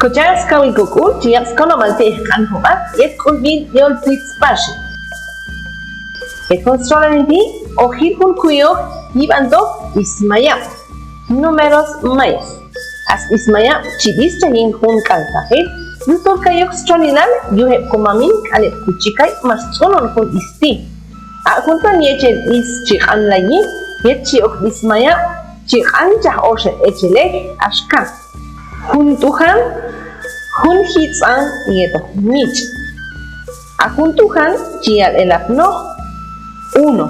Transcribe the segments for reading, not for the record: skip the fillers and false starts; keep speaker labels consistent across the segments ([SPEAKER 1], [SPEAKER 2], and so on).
[SPEAKER 1] Kochas kawikukul chiaks konomalte kanhoma yet kulbin yol pitspashi. Constrolenti ojirkun kuyok yibanto ismaya. Números mayas. As ismaya chidis chayin hun kaltaje. Yusor kayok strolinan yuhep kumamin kalep kuchikai mas tsonon hun isti. Akuntan yechen is chikan layi yet chiok ismaya chikan chah oshe echele ashkan. Hun tuhan hun hitsan yeto mich. Akun tuhan chial elapno 1.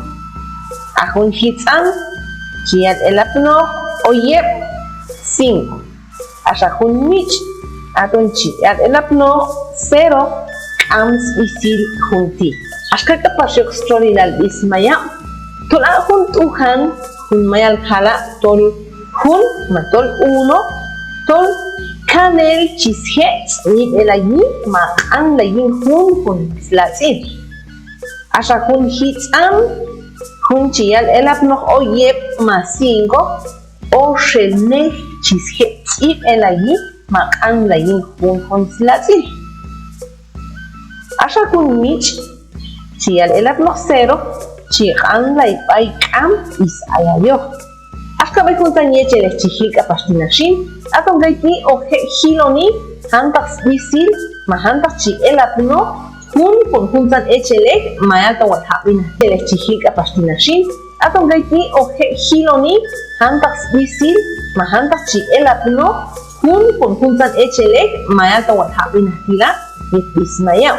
[SPEAKER 1] Akun hitsan chial elapno oyep 5. Ashakun mich atun chial elapno 0 kams isil junti. Ashkaka pasyok strolilal ismaya tola hun tuhan hun mayal khala tol hun matol 1 tol kanel chishet nib elayi ma an layin hun slatin. Asha hun hitsan hun chial elapno oyep ma 5 o shelne chishet nib elayi ma an layin hun slatin. Asha hun mich chial elapno 0 chikan lay pay kam is ayayo. Ashkabay kun tanyeche le chihik apastinashin atong gaiti o hiloni hantak bisil mahantak chi elapno hun huntan echelek mayata wat hapin le chihik apastinashin atong gaiti o hiloni hantak bisil mahantak chi elapno hun huntan echelek mayata wat hapin hila mit ismaya.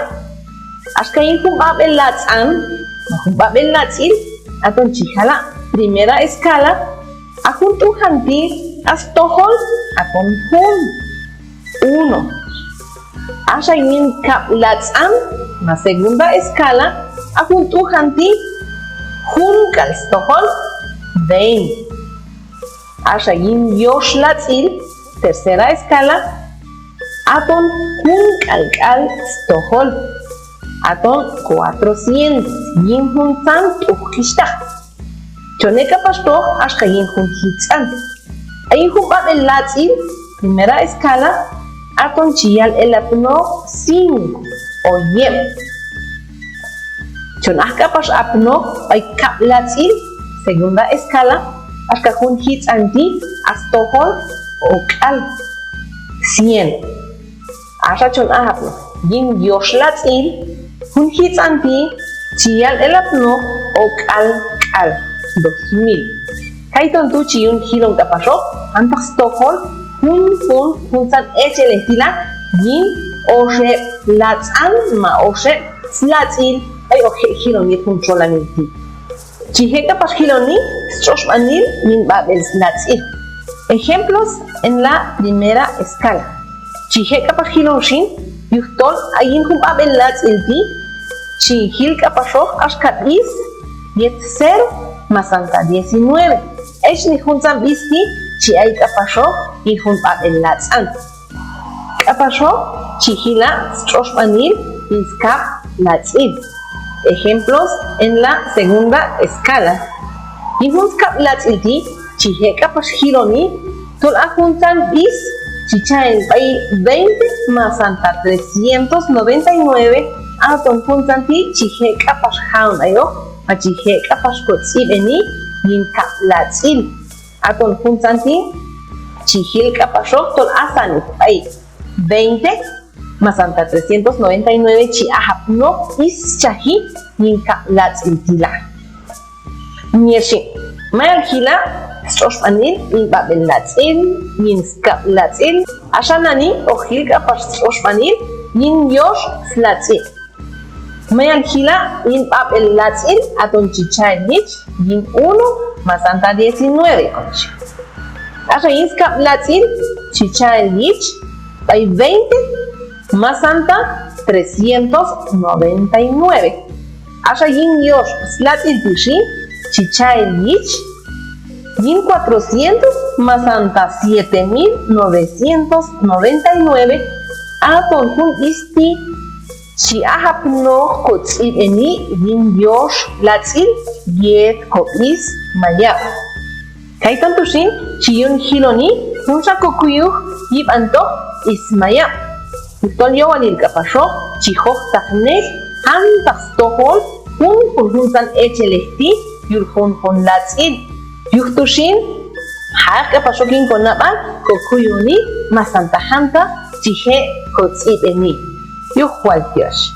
[SPEAKER 1] Ashkayin kun babel latsan babel latsil atong chihala primera escala akun tuhanti astohol akun hun 1. Ashayin kap latsan na segunda escala akun tuhanti hun kalstohol 20. Ashayin yosh latsil tercera escala aton hun kalkal stohol aton 400 yin hun tan tukishta. Choneka pasto ashkayin hun hitsan. Ayin hun babel latsil primera escala aton chial elapno 5 o yem. Chonaka pas apno ay kap latsil segunda escala ashka hun hitsanti astohol o kal 100. Asha chon ahapno yin yosh latsil hun hitsanti chial elapno o kal 2000. Kaiton tu chiyun hilong kapasok antak stohol hun san echelestila yin oshe latsan ma oshe slatsil ay oje hilong yet controlamenti. Chihe kapas hiloni stroshmanil min babel slatsil. Ejemplos en la primera escala. Chihe kapas hilonshin yuhtol ayin hun babel latsil ti chihil kapasok ashkat is yet 0 masanta 19. Echni juntan bisti chi ay kapasho y jun babel latsan. Kapasho chihila stroshmanil iskap latsin. Ejemplos en la segunda escala. Y jun skap latsilti chihe kapas hiloni tol a juntan bis chichaen pay 20 masanta 399 aton juntanti chihe kapas haun ayo achihe kapas kotsibeni yin kap latsil aton juntanti chihil kapasok tol asanit ay 20 masanta 399 chi ahapno is chahi yin kap latsil tila nyeshi mayal hila stroshpanil yin babel latsil yin skap latsil ashanani ohil kapas stroshpanil yin yosh slatsil Mayal hila yin babel latsil aton chichay nich yin 1 masanta 19 conchi. Asha yin skap latsil chichay nich by 20 masanta 399. Asha yin yosh slatsil tishi chichay nich yin 400 masanta 7999 aton hun isti si ahapno kotsibeni yin yosh latsil yet kopis mayap. Kaitan tushin chiyun hiloni hunsa kokuyuh yibanto ismaya. Victoria walil kapasho, chihok taknel, antak stohol, hun san echelesti, yulhun latsin. Yuktushin, hak kapashokin konaban, kokuyuni, masantahanta, chihe kotsibeni. Yuhwal Dios.